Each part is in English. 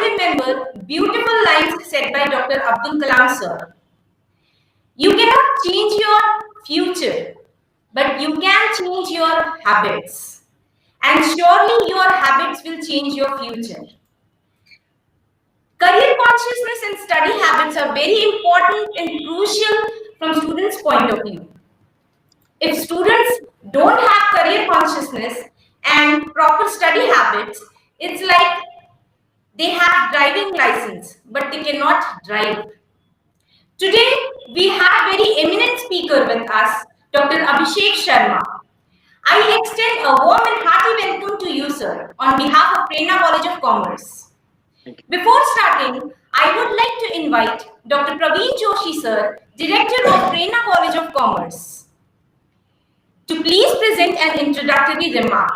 remember beautiful lines said by Dr. Abdul Kalam sir. You cannot change your future, but you can change your habits. And surely your habits will change your future. Career consciousness and study habits are very important and crucial from students' point of view. If students don't have career consciousness and proper study habits, it's like they have driving license, but they cannot drive. Today, we have very eminent speaker with us, Dr. Abhishek Sharma. I extend a warm and hearty welcome to you, sir, on behalf of Prerna College of Commerce. Before starting, I would like to invite Dr. Praveen Joshi, sir, Director of Prerna College of Commerce, to please present an introductory remark.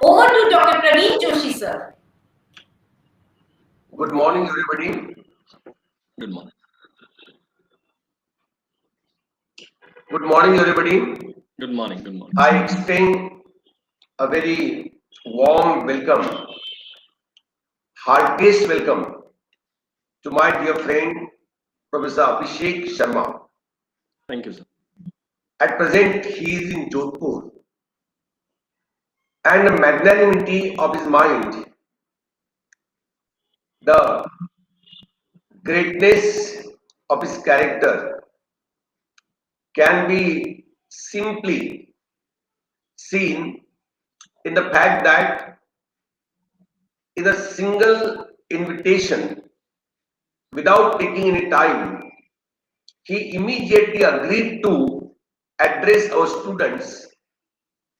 Over to Dr. Praveen Joshi, sir. Good morning, everybody. Good morning. Good morning, everybody. Good morning. Good morning. I extend a very warm welcome, heartiest welcome to my dear friend, Professor Abhishek Sharma. Thank you, sir. At present, he is in Jodhpur, and the magnanimity of his mind, the greatness of his character can be simply seen in the fact that in a single invitation, without taking any time, he immediately agreed to address our students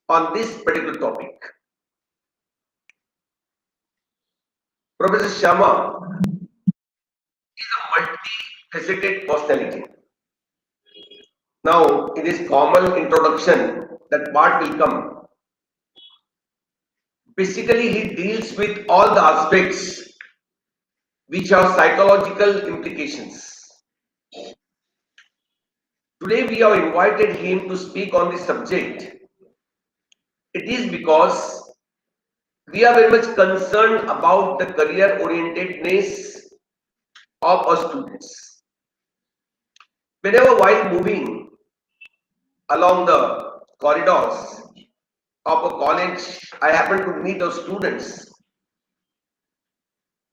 on this particular topic. Professor Sharma is a multifaceted personality. Now, in this formal introduction, that part will come. Basically, he deals with all the aspects which have psychological implications. Today, we have invited him to speak on this subject. It is because we are very much concerned about the career orientedness of our students. Whenever while moving along the corridors of a college, I happen to meet our students.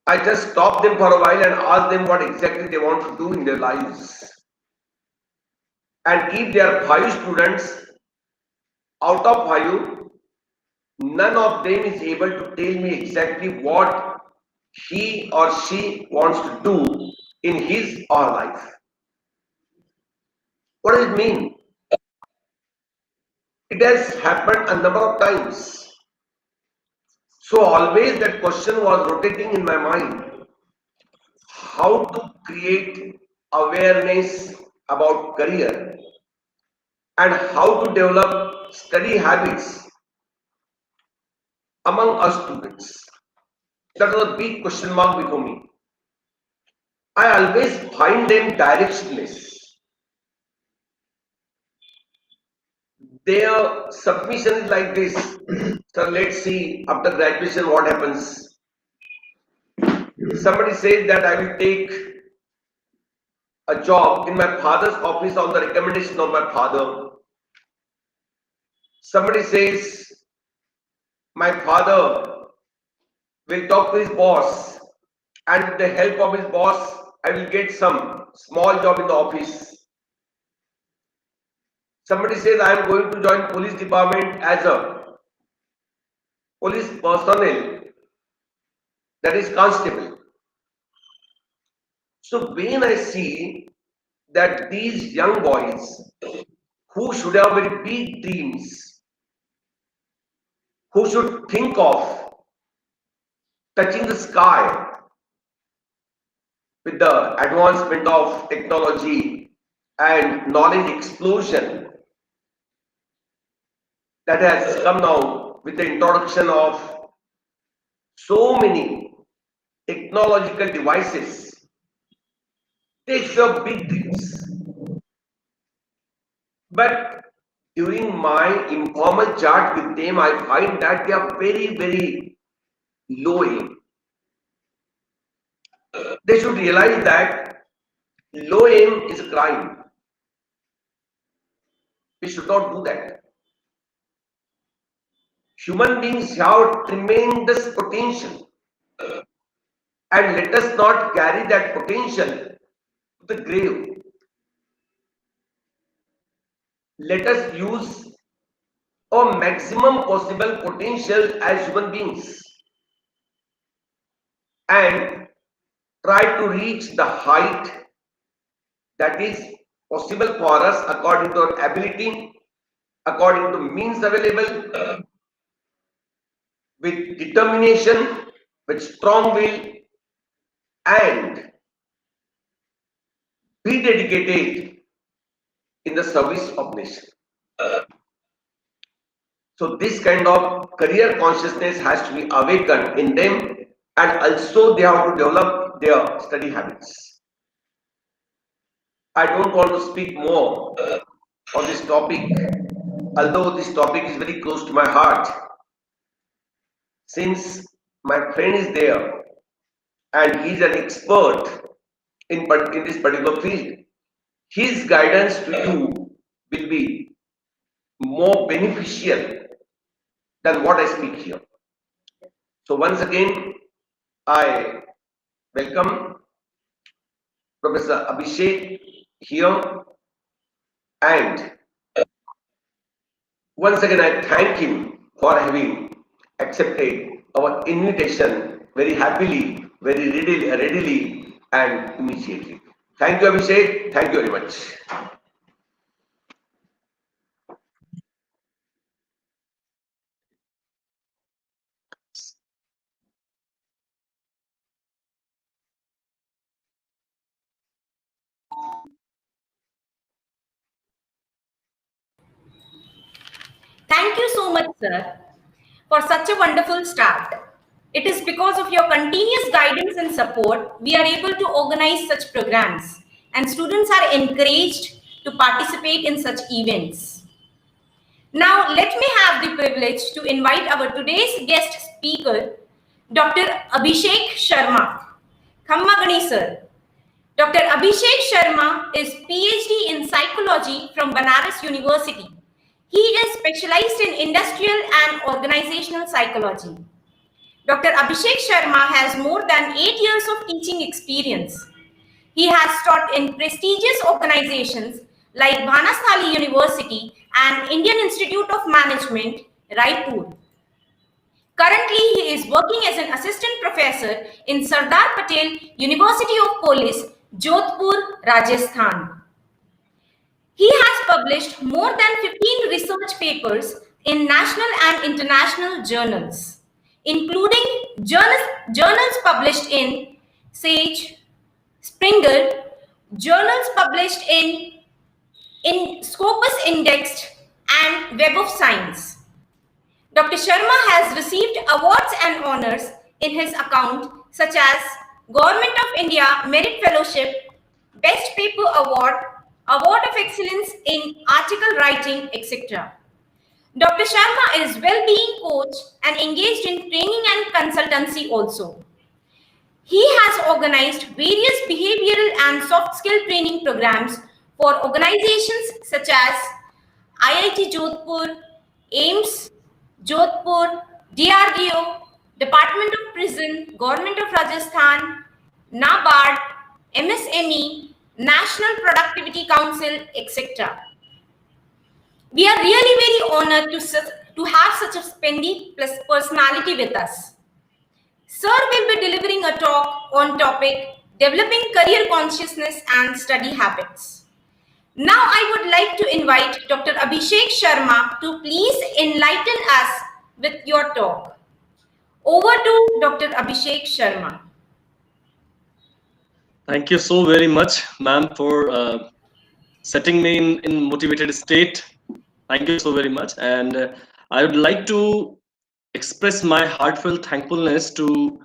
I just stop them for a while and ask them what exactly they want to do in their lives. And if there are 5 students, out of 5, none of them is able to tell me exactly what he or she wants to do in his or her life. What does it mean? It has happened a number of times. So always that question was rotating in my mind. How to create awareness about career and how to develop study habits among us students. That was a big question mark before me. I always find them directionless. Their submission is like this. So let's see after graduation what happens. Somebody says that I will take a job in my father's office on the recommendation of my father. Somebody says my father will talk to his boss, and with the help of his boss, I will get some small job in the office. Somebody says I am going to join police department as a police personnel, that is constable. So when I see that these young boys who should have very big dreams, who should think of touching the sky with the advancement of technology and knowledge explosion that has come now with the introduction of so many technological devices, they show big dreams. But during my informal chat with them, I find that they are very, very low aim. They should realize that low aim is a crime. We should not do that. Human beings have tremendous potential, and let us not carry that potential to the grave. Let us use our maximum possible potential as human beings and try to reach the height that is possible for us according to our ability, according to means available, with determination, with strong will, and be dedicated in the service of nation. So this kind of career consciousness has to be awakened in them, and also they have to develop their study habits. I don't want to speak more on this topic, although this topic is very close to my heart. Since my friend is there and he is an expert in this particular field, his guidance to you will be more beneficial than what I speak here. So once again, I welcome Professor Abhishek here, and once again I thank him for having accepted our invitation very happily, very readily and immediately. Thank you, Abhishek. Thank you very much. Thank you so much, sir, for such a wonderful start. It is because of your continuous guidance and support we are able to organize such programs, and students are encouraged to participate in such events. Now, let me have the privilege to invite our today's guest speaker, Dr. Abhishek Sharma. Khammagani, sir. Dr. Abhishek Sharma is PhD in psychology from Banaras University. He is specialized in industrial and organizational psychology. Dr. Abhishek Sharma has more than 8 years of teaching experience. He has taught in prestigious organizations like Bhanasthali University and Indian Institute of Management, Raipur. Currently, he is working as an assistant professor in Sardar Patel University of Police, Jodhpur, Rajasthan. He has published more than 15 research papers in national and international journals, including journals published in Sage, Springer, journals published in Scopus Indexed, and Web of Science. Dr. Sharma has received awards and honors in his account such as Government of India Merit Fellowship, Best Paper Award, Award of Excellence in Article Writing, etc. Dr. Sharma is well-being coach and engaged in training and consultancy also. He has organized various behavioral and soft skill training programs for organizations such as IIT Jodhpur, AIMS, Jodhpur, DRDO, Department of Prison, Government of Rajasthan, NABARD, MSME, National Productivity Council, etc. We are really very honored to have such a splendid personality with us. Sir will be delivering a talk on topic developing career consciousness and study habits. Now I would like to invite Dr. Abhishek Sharma to please enlighten us with your talk. Over to Dr. Abhishek Sharma. Thank you so very much, ma'am, for setting me in motivated state. Thank you so very much. And I would like to express my heartfelt thankfulness to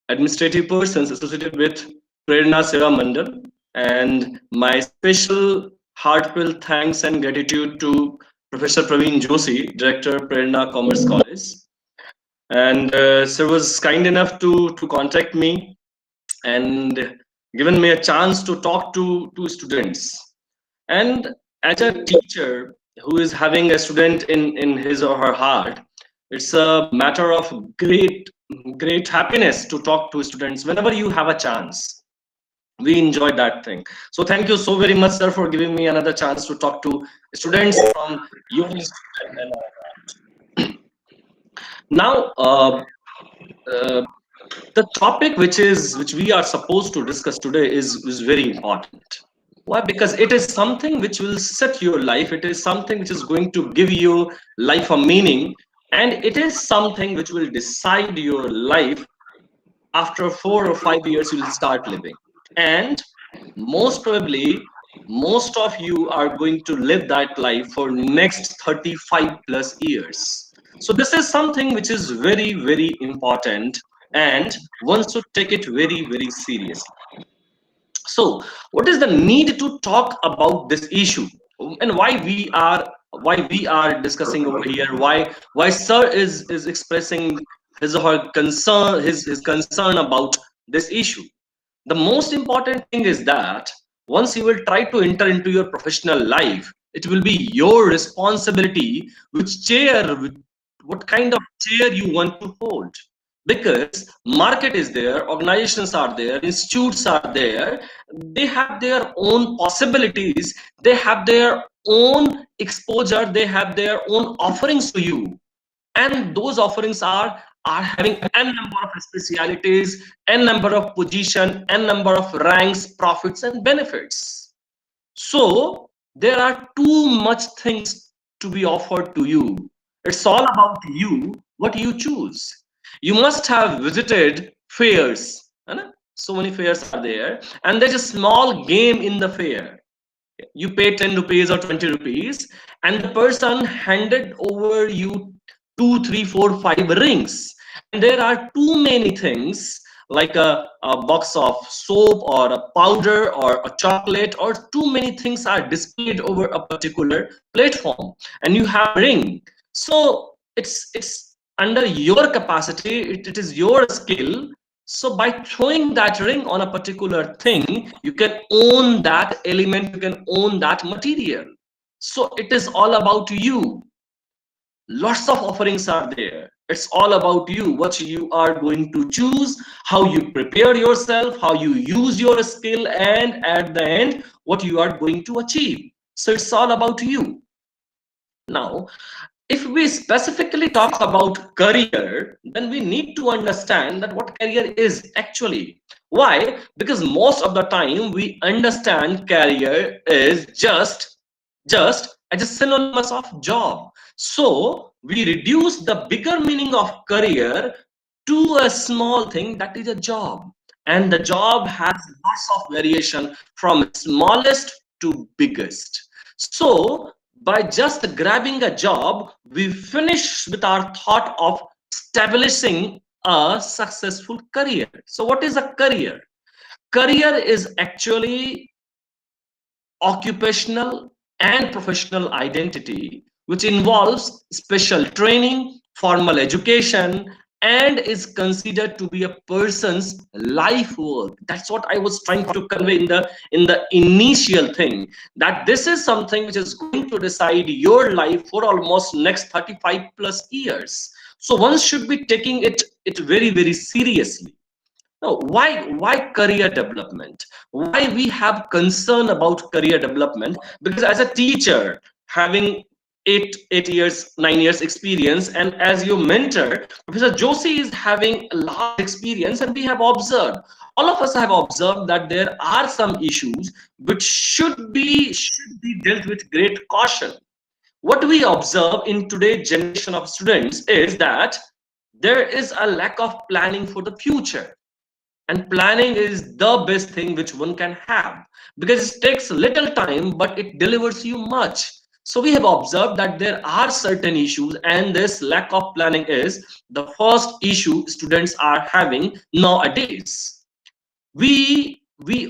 administrative persons associated with Prerna Seva Mandal, and my special heartfelt thanks and gratitude to Professor Praveen Joshi, Director, Prerna Commerce College. And sir was kind enough to contact me, and given me a chance to talk to students. And as a teacher who is having a student in his or her heart, it's a matter of great happiness to talk to students whenever you have a chance. We enjoy that thing. So thank you so very much, sir, for giving me another chance to talk to students from your institute. And now, the topic which we are supposed to discuss today is very important. Why? Because it is something which will set your life. It is something which is going to give you life a meaning, and it is something which will decide your life. After 4 or 5 years you will start living, and most probably most of you are going to live that life for next 35 plus years. So this is something which is very important, and one should take it very seriously. So what is the need to talk about this issue, and why we are discussing over here, why sir is expressing his or her concern, his concern about this issue? The most important thing is that once you will try to enter into your professional life, it will be your responsibility which chair, what kind of chair you want to hold. Because market is there, organizations are there, institutes are there, they have their own possibilities, they have their own exposure, they have their own offerings to you, and those offerings are having n number of specialities, n number of position, n number of ranks, profits and benefits. So there are too much things to be offered to you. It's all about you, what you choose. You must have visited fairs, है ना? So many fairs are there, and there's a small game in the fair. You pay 10 rupees or 20 rupees, and the person handed over you 2, 3, 4, 5 rings, and there are too many things, like a box of soap or a powder or a chocolate, or too many things are displayed over a particular platform, and you have ring. So it's under your capacity, it is your skill. So by throwing that ring on a particular thing, you can own that element, you can own that material. So it is all about you. Lots of offerings are there. It's all about you, what you are going to choose, how you prepare yourself, how you use your skill, and at the end, what you are going to achieve. So it's all about you. Now, if we specifically talk about career, then we need to understand that what career is actually. Why? Because most of the time we understand career is just as a synonymous of job. So we reduce the bigger meaning of career to a small thing, that is a job. And the job has lots of variation from smallest to biggest. So by just grabbing a job, we finish with our thought of establishing a successful career. So what is a career? Career is actually occupational and professional identity, which involves special training, formal education, and is considered to be a person's life work. That's what I was trying to convey in the initial thing, that this is something which is going to decide your life for almost next 35 plus years. So one should be taking it very seriously. now, why career development? Why we have concern about career development? Because as a teacher, having 8 years, 9 years experience, and as your mentor, Professor Joshi is having a large experience, and we have observed, all of us have observed that there are some issues which should be dealt with great caution. What we observe in today's generation of students is that there is a lack of planning for the future, and planning is the best thing which one can have, because it takes little time but it delivers you much. So we have observed that there are certain issues, and this lack of planning is the first issue students are having nowadays. We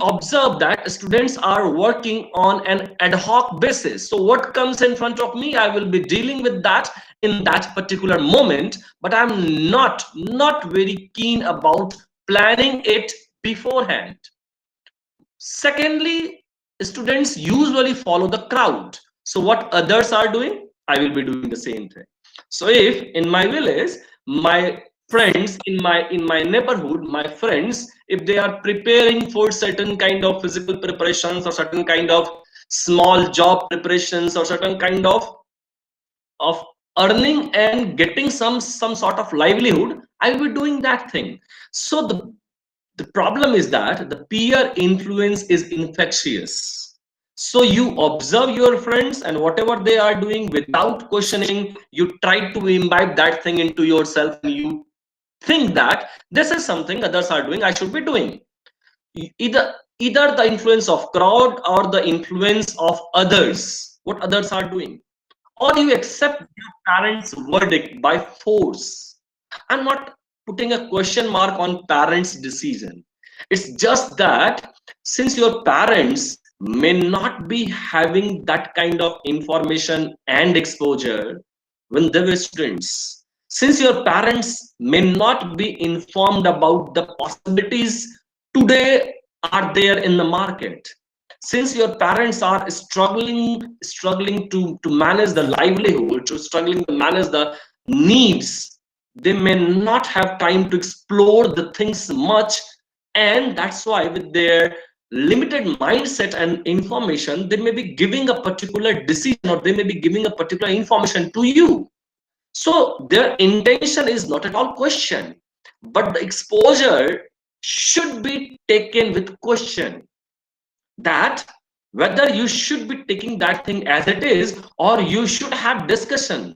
observe that students are working on an ad hoc basis. So what comes in front of me, I will be dealing with that in that particular moment, but I'm not very keen about planning it beforehand. Secondly, students usually follow the crowd. So what others are doing, I will be doing the same thing. So if in my village, my friends in my neighborhood, my friends, if they are preparing for certain kind of physical preparations or certain kind of small job preparations or certain kind of earning and getting some sort of livelihood, I will be doing that thing. So the problem is that the peer influence is infectious. So you observe your friends and whatever they are doing without questioning, you try to imbibe that thing into yourself and you think that this is something others are doing, I should be doing. Either the influence of crowd or the influence of others, what others are doing, or you accept your parents' verdict by force. I'm not putting a question mark on parents' decision. It's just that since your parents may not be having that kind of information and exposure when they were students, since your parents may not be informed about the possibilities today are there in the market, since your parents are struggling to manage the livelihood, to struggling to manage the needs, they may not have time to explore the things much, and that's why with their limited mindset and information, they may be giving a particular decision or they may be giving a particular information to you. So their intention is not at all question, but the exposure should be taken with question, that whether you should be taking that thing as it is or you should have discussion.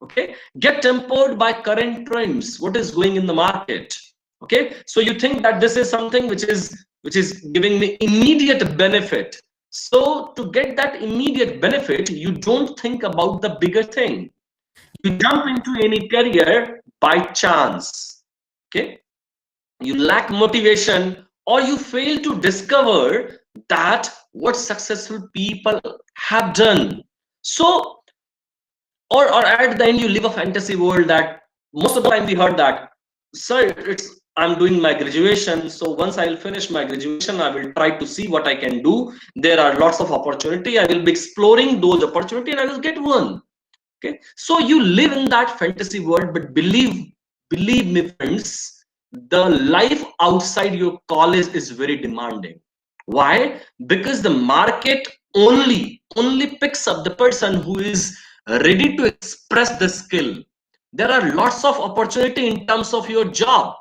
Okay, get tempered by current trends, what is going in the market. Okay, so you think that this is something which is giving me immediate benefit, so to get that immediate benefit you don't think about the bigger thing, you jump into any career by chance. Okay, you lack motivation or you fail to discover that what successful people have done. So or at the end you live a fantasy world that most of the time we heard that, sir, it's I'm doing my graduation, so once I'll finish my graduation I will try to see what I can do, there are lots of opportunity, I will be exploring those opportunity and I will get one. Okay, so you live in that fantasy world, but believe me friends, the life outside your college is very demanding. Why? Because the market only picks up the person who is ready to express the skill. There are lots of opportunity in terms of your job,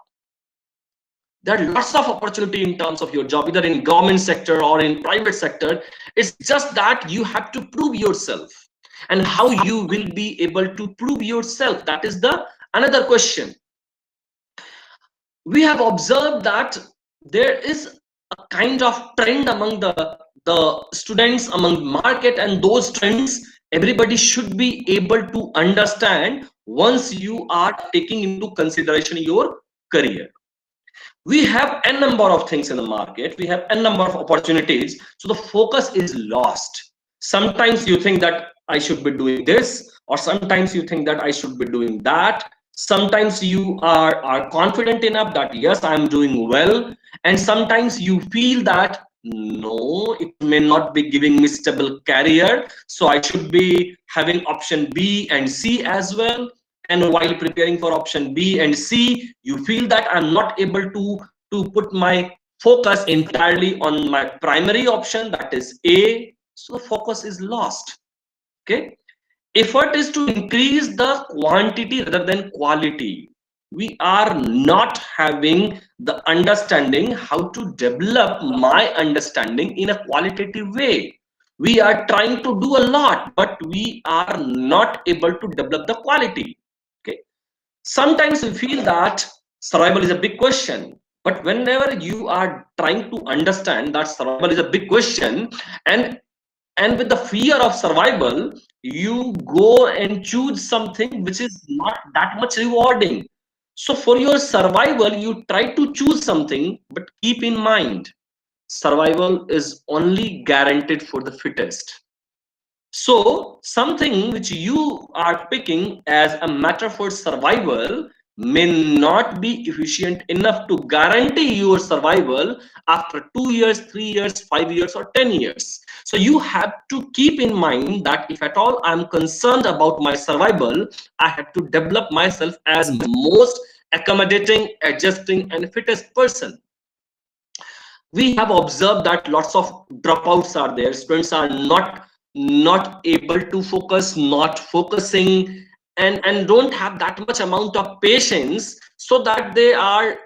there are lots of opportunity in terms of your job, either in government sector or in private sector. It's just that you have to prove yourself, and how you will be able to prove yourself, that is the another question. We have observed that there is a kind of trend among the students, among market, and those trends everybody should be able to understand once you are taking into consideration your career. We have a number of things in the market, we have a number of opportunities, so the focus is lost. Sometimes you think that I should be doing this, or sometimes you think that I should be doing that. Sometimes you are confident enough that yes, I'm doing well, and sometimes you feel that no, it may not be giving me stable career, so I should be having option B and C as well. And while preparing for option B and C, you feel that I'm not able to put my focus entirely on my primary option, that is A, so the focus is lost. Okay, effort is to increase the quantity rather than quality. We are not having the understanding how to develop my understanding in a qualitative way. We are trying to do a lot, but we are not able to develop the quality. Okay, sometimes we feel that survival is a big question, but whenever you are trying to understand that survival is a big question, and with the fear of survival you go and choose something which is not that much rewarding. So for your survival you try to choose something, but keep in mind survival is only guaranteed for the fittest. So something which you are picking as a matter for survival may not be efficient enough to guarantee your survival after 2 years, 3 years, 5 years, or 10 years. So you have to keep in mind that if at all I'm concerned about my survival, I have to develop myself as most accommodating, adjusting, and fittest person. We have observed that lots of dropouts are there. Students are not able to focus, not focusing, and don't have that much amount of patience, so that they are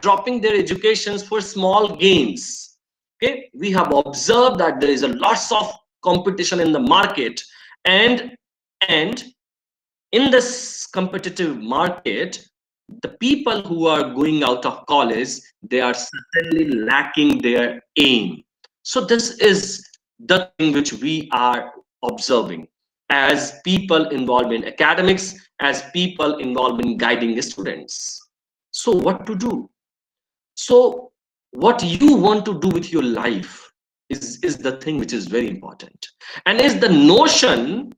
dropping their educations for small gains. Okay, we have observed that there is a lots of competition in the market, and and in this competitive market, the people who are going out of college, they are certainly lacking their aim. So this is the thing which we are observing as people involved in academics, as people involved in guiding students. So what to do? So what you want to do with your life is the thing which is very important, and is the notion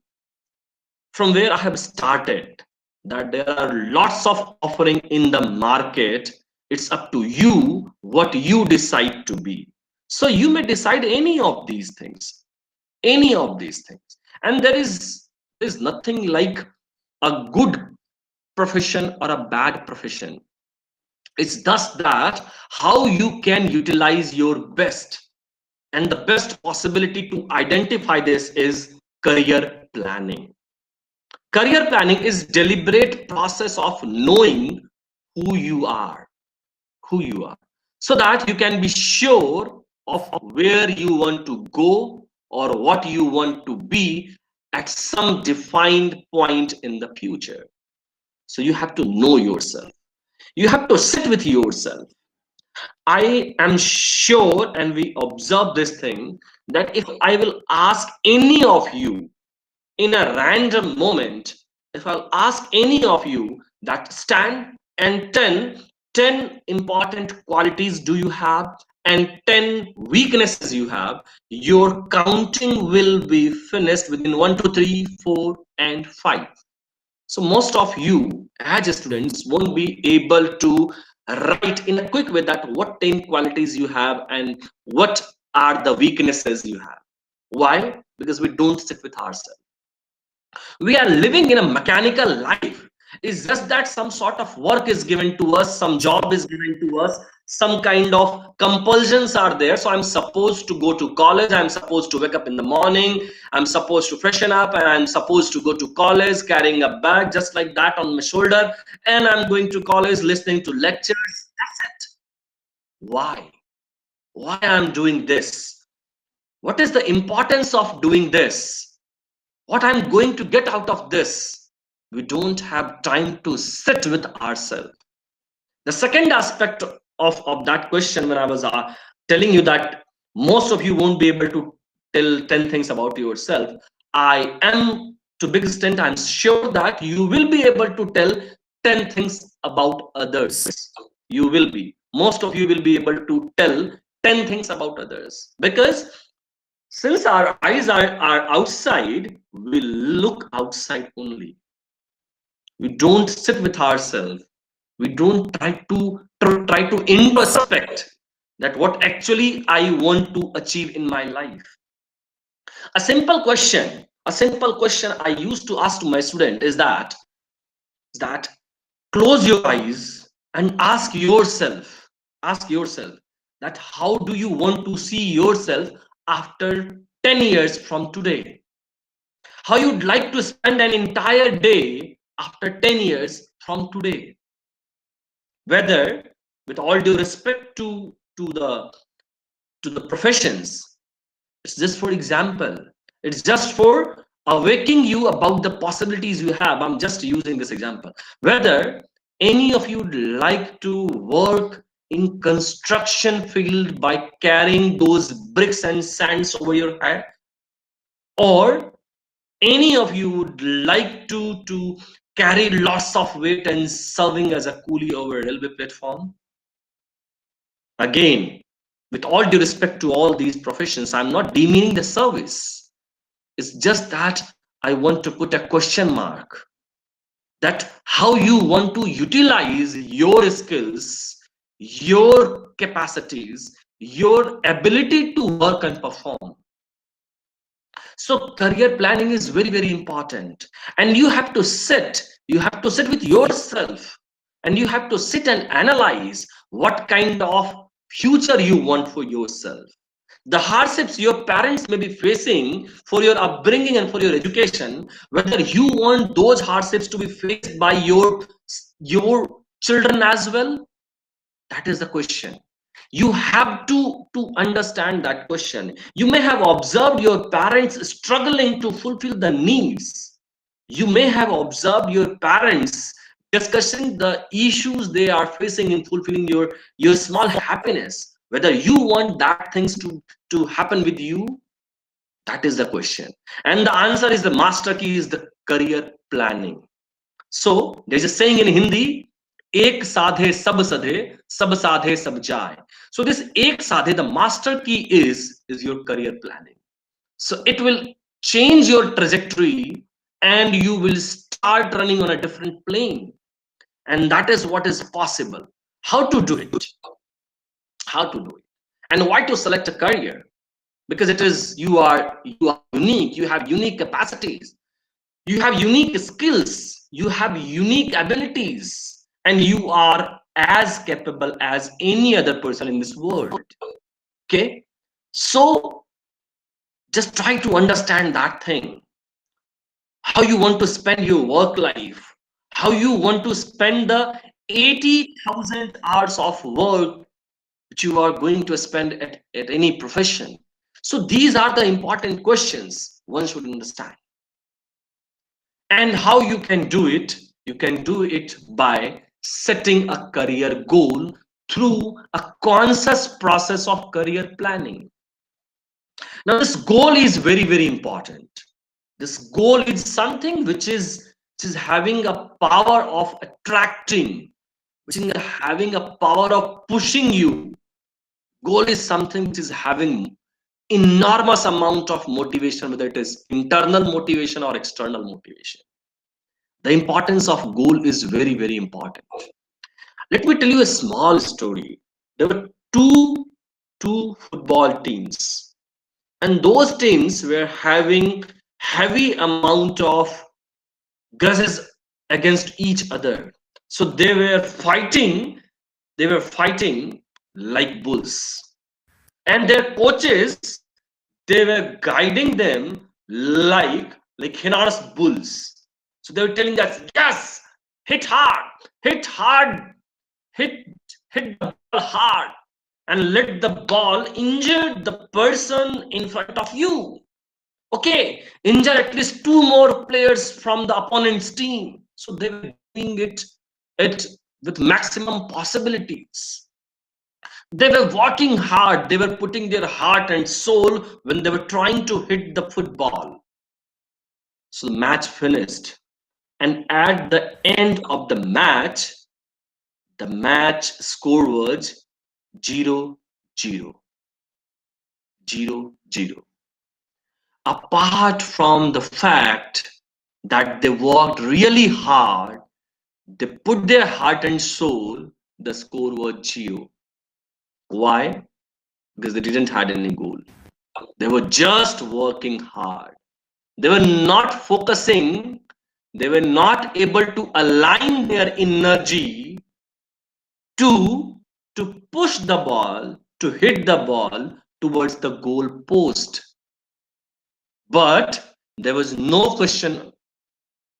from where I have started, that there are lots of offering in the market. It's up to you what you decide to be. So you may decide any of these things, any of these things. And there is nothing like a good profession or a bad profession. It's just that how you can utilize your best. And the best possibility to identify this is career planning. Career planning is deliberate process of knowing who you are, so that you can be sure of where you want to go or what you want to be at some defined point in the future. So you have to know yourself. You have to sit with yourself. I am sure, and we observe this thing, that if I will ask any of you in a random moment, if I'll ask any of you that stand and 10 important qualities do you have and 10 weaknesses you have, your counting will be finished within 1, 2, 3, 4, and 5. So most of you as students won't be able to write in a quick way that what 10 qualities you have and what are the weaknesses you have. Why? Because we don't sit with ourselves. We are living in a mechanical life. It's just that some sort of work is given to us, some job is given to us, some kind of compulsions are there. So I'm supposed to go to college, I'm supposed to wake up in the morning, I'm supposed to freshen up, and I'm supposed to go to college carrying a bag just like that on my shoulder, and I'm going to college listening to lectures. That's it. Why I'm doing this? What is the importance of doing this? What I'm going to get out of this? We don't have time to sit with ourselves. The second aspect of that question, when I was telling you that most of you won't be able to tell 10 things about yourself, I am, to big extent, I'm sure that you will be able to tell 10 things about others. You will be. Most of you will be able to tell 10 things about others, because since our eyes are outside, we look outside only. We don't sit with ourselves. We don't try to introspect that what actually I want to achieve in my life. A simple question I used to ask to my student is that close your eyes and ask yourself that how do you want to see yourself after 10 years from today? How you'd like to spend an entire day after 10 years from today? Whether, with all due respect to the professions, it's just for example, it's just for awaking you about the possibilities you have. I'm just using this example. Whether any of you would like to work in construction field by carrying those bricks and sands over your head, or any of you would like to carry lots of weight and serving as a coolie over a railway platform. Again, with all due respect to all these professions, I'm not demeaning the service. It's just that I want to put a question mark. that how you want to utilize your skills, your capacities, your ability to work and perform. So career planning is very, very important. And you have to sit with yourself, and you have to sit and analyze what kind of future you want for yourself. The hardships your parents may be facing for your upbringing and for your education, whether you want those hardships to be faced by your children as well, that is the question. You have to understand that question. You may have observed your parents struggling to fulfill the needs. You may have observed your parents discussing the issues they are facing in fulfilling your small happiness. Whether you want that things to happen with you, that is the question. And the answer is, the master key is the career planning. So there's a saying in Hindi, ek sadhe sab sadhe, sab sadhe sab jai. So this ek sadhe, the master key is your career planning. So it will change your trajectory, and you will start running on a different plane. And that is what is possible. How to do it? How to do it? And why to select a career? Because it is, you are unique, you have unique capacities, you have unique skills, you have unique abilities, and you are as capable as any other person in this world. Okay, so just try to understand that thing, how you want to spend your work life, how you want to spend the 80,000 hours of work which you are going to spend at any profession. So these are the important questions one should understand. And how you can do it? You can do it by setting a career goal through a conscious process of career planning. Now, this goal is very, very important. This goal is something which is having a power of attracting, which is having a power of pushing you. Goal is something which is having enormous amount of motivation, whether it is internal motivation or external motivation. The importance of goal is very, very important. Let me tell you a small story. There were two football teams, and those teams were having heavy amount of grudges against each other. So they were fighting like bulls, and their coaches, they were guiding them like heinous bulls. So they were telling us, yes, hit hard, hit hard, hit the ball hard, and let the ball injure the person in front of you. Okay, injure at least 2 more players from the opponent's team. So they were doing it with maximum possibilities. They were working hard, they were putting their heart and soul when they were trying to hit the football. So the match finished, and at the end of the match score was 0-0. 0-0. Apart from the fact that they worked really hard, they put their heart and soul, the score was 0. Why? Because they didn't have any goal. They were just working hard. They were not focusing. They were not able to align their energy to push the ball, to hit the ball towards the goal post. But there was no question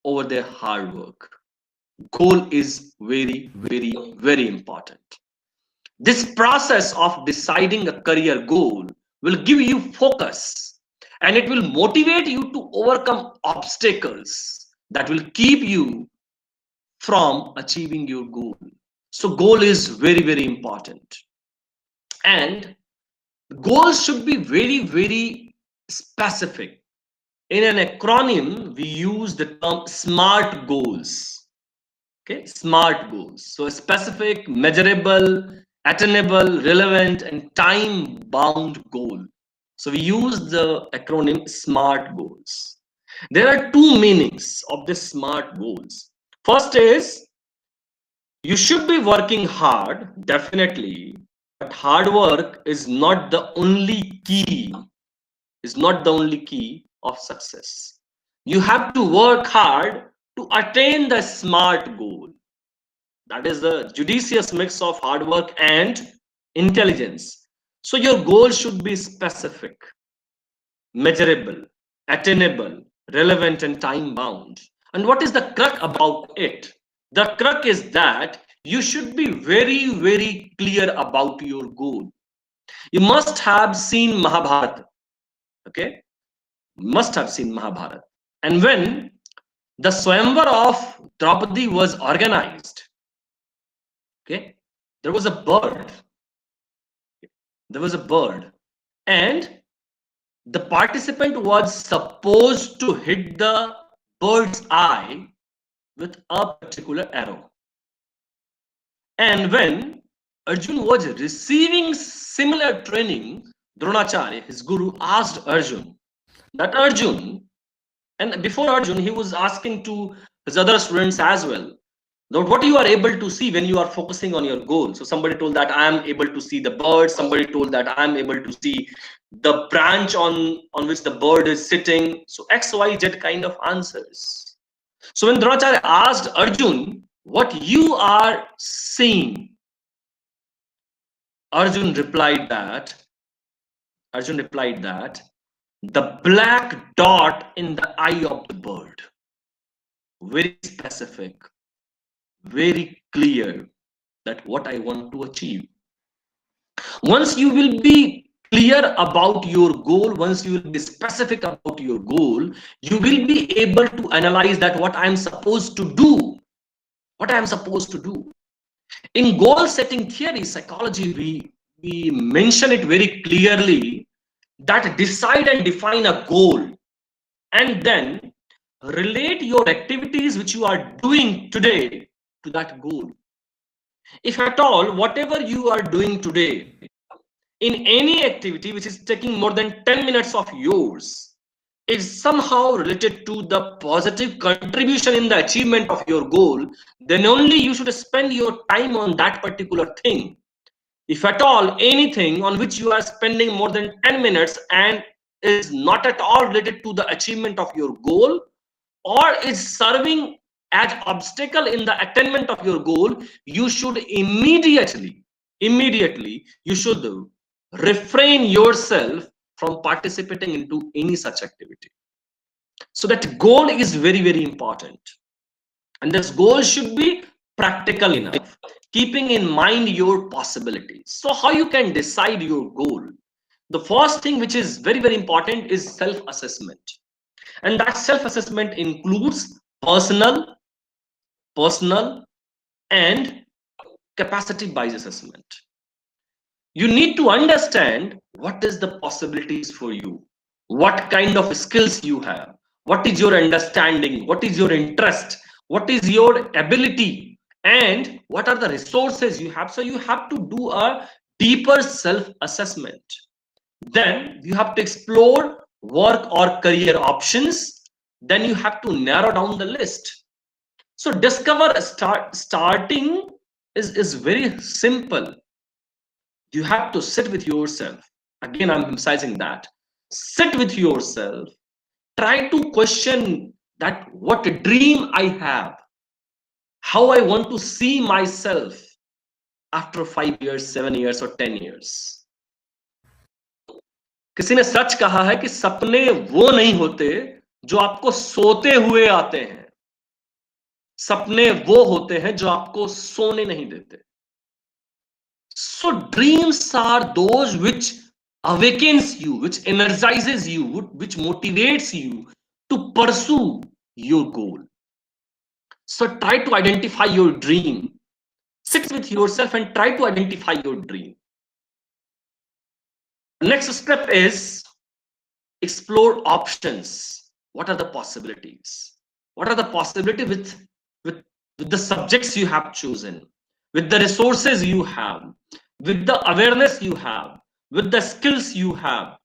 over their hard work. Goal is very, very, very important. This process of deciding a career goal will give you focus, and it will motivate you to overcome obstacles that will keep you from achieving your goal. So goal is very, very important, and goals should be very, very specific. In an acronym, we use the term SMART goals. Okay, SMART goals. So specific, measurable, attainable, relevant, and time-bound goal. So we use the acronym SMART goals. There are two meanings of the SMART goals. First is, you should be working hard, definitely, but hard work is not the only key, of success. You have to work hard to attain the SMART goal. That is the judicious mix of hard work and intelligence. So your goal should be specific, measurable, attainable, relevant, and time bound. And what is the crux about it? The crux is that you should be very, very clear about your goal. You must have seen Mahabharata. Okay, must have seen Mahabharata. And when the Swayamvar of Draupadi was organized, okay, there was a bird. There was a bird, and the participant was supposed to hit the bird's eye with a particular arrow. And when Arjun was receiving similar training, Dronacharya, his guru, asked Arjun that Arjun, and before Arjun, he was asking to his other students as well, that what you are able to see when you are focusing on your goal. So somebody told that I am able to see the bird, somebody told that I am able to see the branch on which the bird is sitting. So XYZ kind of answers. So when Dronacharya asked Arjun what you are seeing, Arjun replied that the black dot in the eye of the bird. Very specific, very clear, that what I want to achieve. Once you will be clear about your goal, once you will be specific about your goal, you will be able to analyze that what I am supposed to do. In goal setting theory, psychology, we mention it very clearly that decide and define a goal and then relate your activities which you are doing today to that goal. If at all, whatever you are doing today in any activity which is taking more than 10 minutes of yours is somehow related to the positive contribution in the achievement of your goal, then only you should spend your time on that particular thing. If at all anything on which you are spending more than 10 minutes and is not at all related to the achievement of your goal or is serving as obstacle in the attainment of your goal, you should immediately you should refrain yourself from participating into any such activity. So that goal is very, very important, and this goal should be practical enough, keeping in mind your possibilities. So how you can decide your goal? The first thing which is very, very important is self-assessment, and that self-assessment includes personal and capacity based assessment. You need to understand what is the possibilities for you, what kind of skills you have, what is your understanding, what is your interest, what is your ability, and what are the resources you have. So you have to do a deeper self-assessment. Then you have to explore work or career options. Then you have to narrow down the list. So starting is very simple. You have to sit with yourself. Again, I'm emphasizing that. Sit with yourself. Try to question that what dream I have, how I want to see myself after 5 years, 7 years or 10 years. किसी ने सच कहा है कि सपने वो नहीं होते जो आपको सोते हुए आते हैं, सपने वो होते हैं जो आपको सोने नहीं देते. So dreams are those which awakens you, which energizes you, which motivates you to pursue your goal. So try to identify your dream. Sit with yourself and try to identify your dream. Next step is explore options. What are the possibilities? What are the possibilities with the subjects you have chosen, with the resources you have, with the awareness you have, with the skills you have,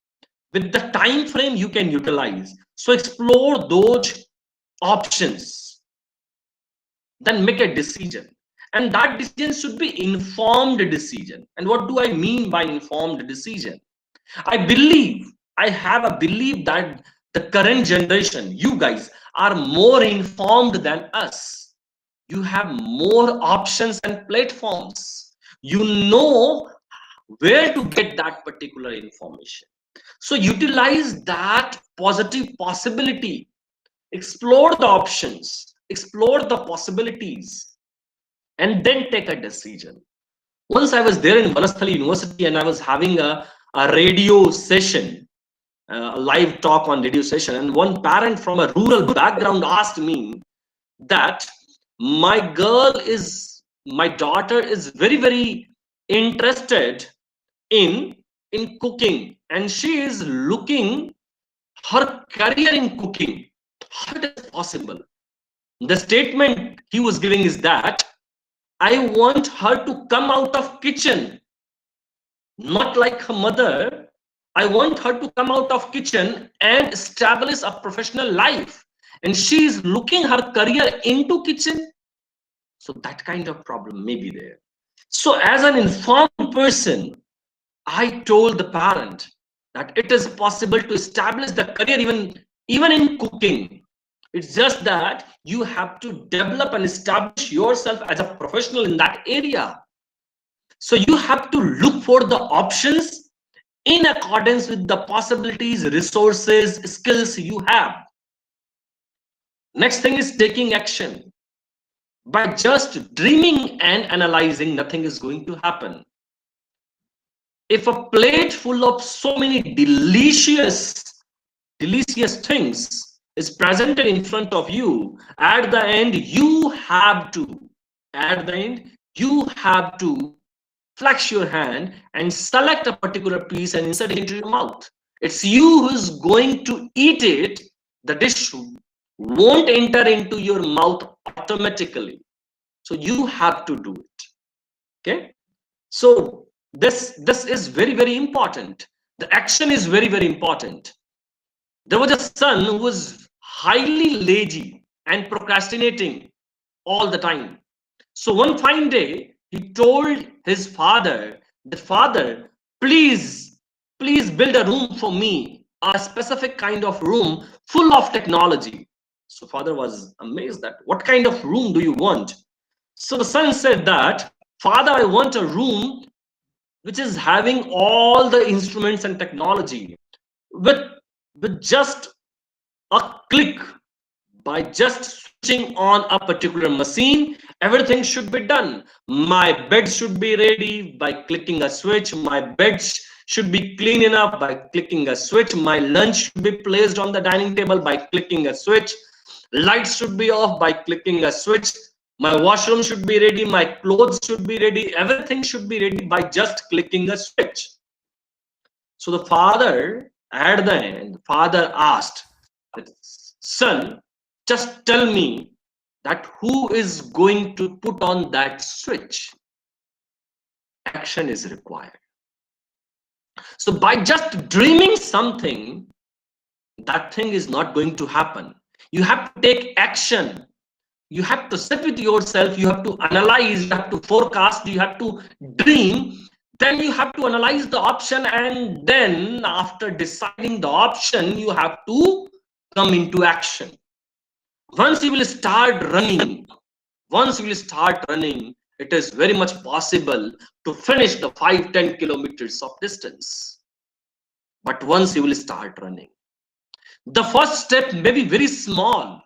with the time frame you can utilize. So explore those options. then make a decision. And that decision should be informed decision. And what do I mean by informed decision? I have a belief that the current generation, you guys, are more informed than us. You have more options and platforms. You know where to get that particular information. So utilize that positive possibility. Explore the options, explore the possibilities, and then take a decision. Once I was there in Vanasthali University and I was having a radio session, a live talk on radio session, and one parent from a rural background asked me that my daughter is very, very interested in cooking, and she is looking her career in cooking. How it is possible? The statement he was giving is that I want her to come out of kitchen, not like her mother. I want her to come out of kitchen and establish a professional life. And she is looking her career into kitchen. So that kind of problem may be there. So as an informed person, I told the parent that it is possible to establish the career even in cooking. It's just that you have to develop and establish yourself as a professional in that area. So you have to look for the options in accordance with the possibilities, resources, skills you have. Next thing is taking action. By just dreaming and analyzing, nothing is going to happen. If a plate full of so many delicious things is presented in front of you, at the end you have to flex your hand and select a particular piece and insert it into your mouth. It's you who's going to eat it. The dish won't enter into your mouth automatically. So you have to do it. Okay? So this is very, very important. The action is very, very important. There was a son who was highly lazy and procrastinating all the time. So one fine day, he told his father, "Father, please build a room for me, a specific kind of room full of technology." So father was amazed that, "What kind of room do you want?" So the son said that, "Father, I want a room which is having all the instruments and technology with just a click. By just switching on a particular machine, everything should be done. My bed should be ready by clicking a switch. My bed should be clean enough by clicking a switch. My lunch should be placed on the dining table by clicking a switch. Lights should be off by clicking a switch. My washroom should be ready. My clothes should be ready. Everything should be ready by just clicking a switch." So the father, at the end, father asked, "Son, just tell me that who is going to put on that switch?" Action is required. So by just dreaming something, that thing is not going to happen. You have to take action. You have to sit with yourself. You have to analyze. You have to forecast. You have to dream. Then you have to analyze the option. And then after deciding the option, you have to come into action. Once you will start running, it is very much possible to finish the 5-10 kilometers of distance. But once you will start running, the first step may be very small,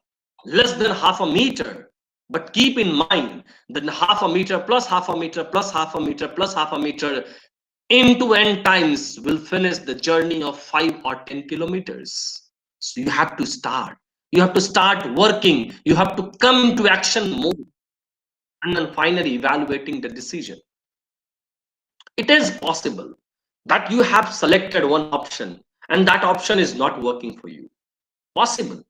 less than half a meter. But keep in mind that half a meter plus half a meter plus half a meter plus half a meter into n times will finish the journey of 5 or 10 kilometers. So you have to start. You have to start working. You have to come into action mode. And then finally evaluating the decision. It is possible that you have selected one option and that option is not working for you. Possible.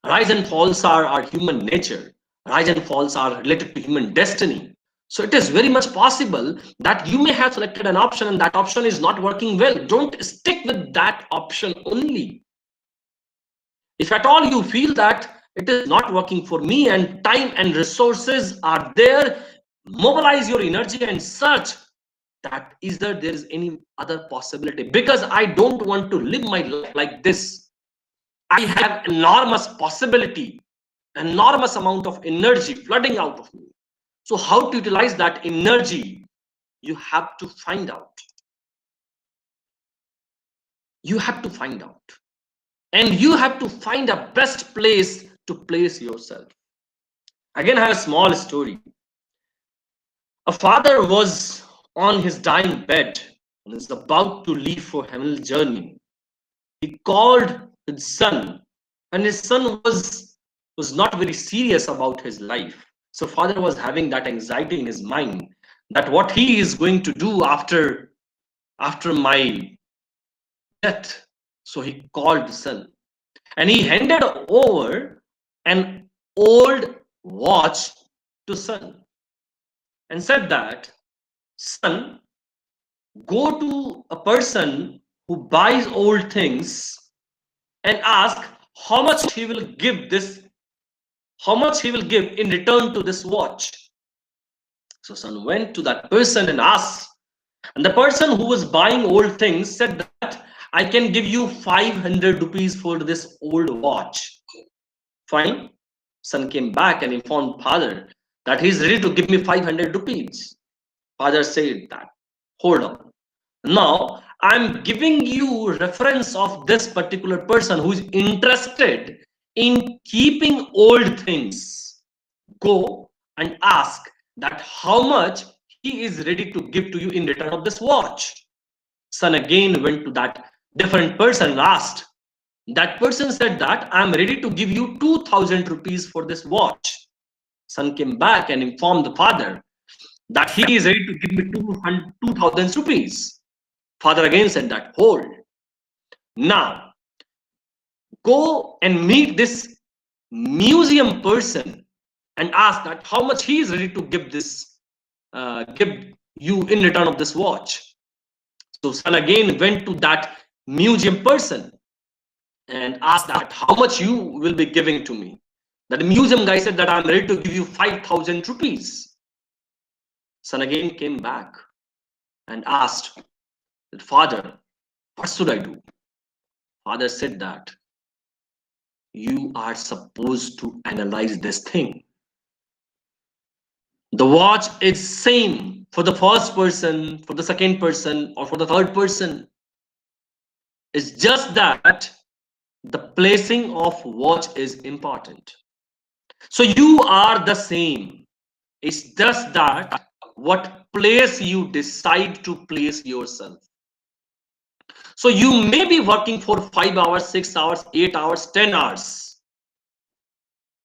Rise and falls are human nature. Rise and falls are related to human destiny. So it is very much possible that you may have selected an option and that option is not working well. Don't stick with that option only. If at all you feel that it is not working for me, and time and resources are there. Mobilize your energy and search that is there is any other possibility, because I don't want to live my life like this. I have enormous possibility, enormous amount of energy flooding out of me. So how to utilize that energy, you have to find out. You have to find out, and you have to find a best place to place yourself. Again, I have a small story. A father was on his dying bed and is about to leave for heavenly journey. He called his son, and his son was not very serious about his life. So father was having that anxiety in his mind, that what he is going to do after my death. So he called the son, and he handed over an old watch to son and said that, son, go to a person who buys old things and ask how much he will give in return to this watch. So son went to that person and asked, and the person who was buying old things said that, I can give you 500 rupees for this old watch. Fine. Son came back and informed father that he is ready to give me 500 rupees. Father said that, hold on. Now I'm giving you reference of this particular person who is interested in keeping old things. Go and ask that how much he is ready to give to you in return of this watch. Son again went to that different person and asked. That person said that I'm ready to give you 2000 rupees for this watch. Son came back and informed the father that he is ready to give me 2000 rupees. Father again said that, hold. Now, go and meet this museum person and ask that how much he is ready to give you in return of this watch. So son again went to that museum person and asked that how much you will be giving to me. That museum guy said that I'm ready to give you 5000 rupees. Son again came back and asked that, father, what should I do? Father said that you are supposed to analyze this thing. The watch is same for the first person, for the second person, or for the third person. It's just that the placing of watch is important. So you are the same. It's just that what place you decide to place yourself. So you may be working for 5 hours, 6 hours, 8 hours, 10 hours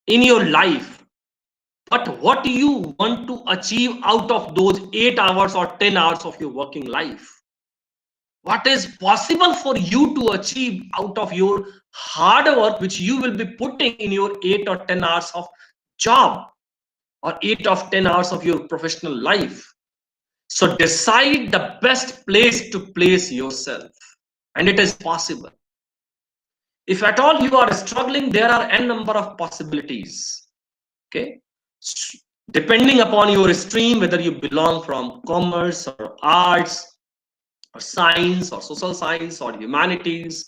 in your life. But what do you want to achieve out of those 8 hours or 10 hours of your working life? What is possible for you to achieve out of your hard work, which you will be putting in your 8 or 10 hours of job or 8 or 10 hours of your professional life? So decide the best place to place yourself, and it is possible. If at all you are struggling, there are n number of possibilities. Okay, depending upon your stream, whether you belong from commerce or arts or science or social science or humanities,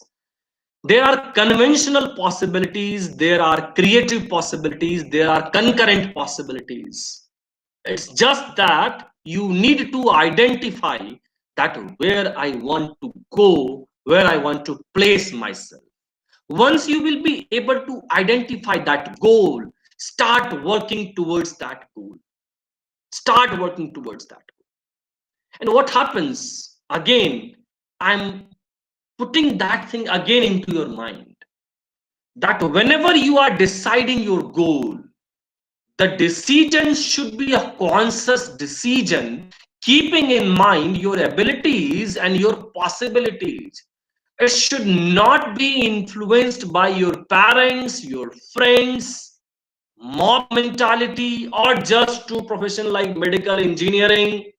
there are conventional possibilities, there are creative possibilities, there are concurrent possibilities. It's just that you need to identify that where I want to go, where I want to place myself. Once you will be able to identify that goal, start working towards that goal. Start working towards that goal. And what happens? Again, I'm putting that thing again into your mind, that whenever you are deciding your goal, the decision should be a conscious decision, keeping in mind your abilities and your possibilities. It should not be influenced by your parents, your friends, mob mentality, or just to profession like medical engineering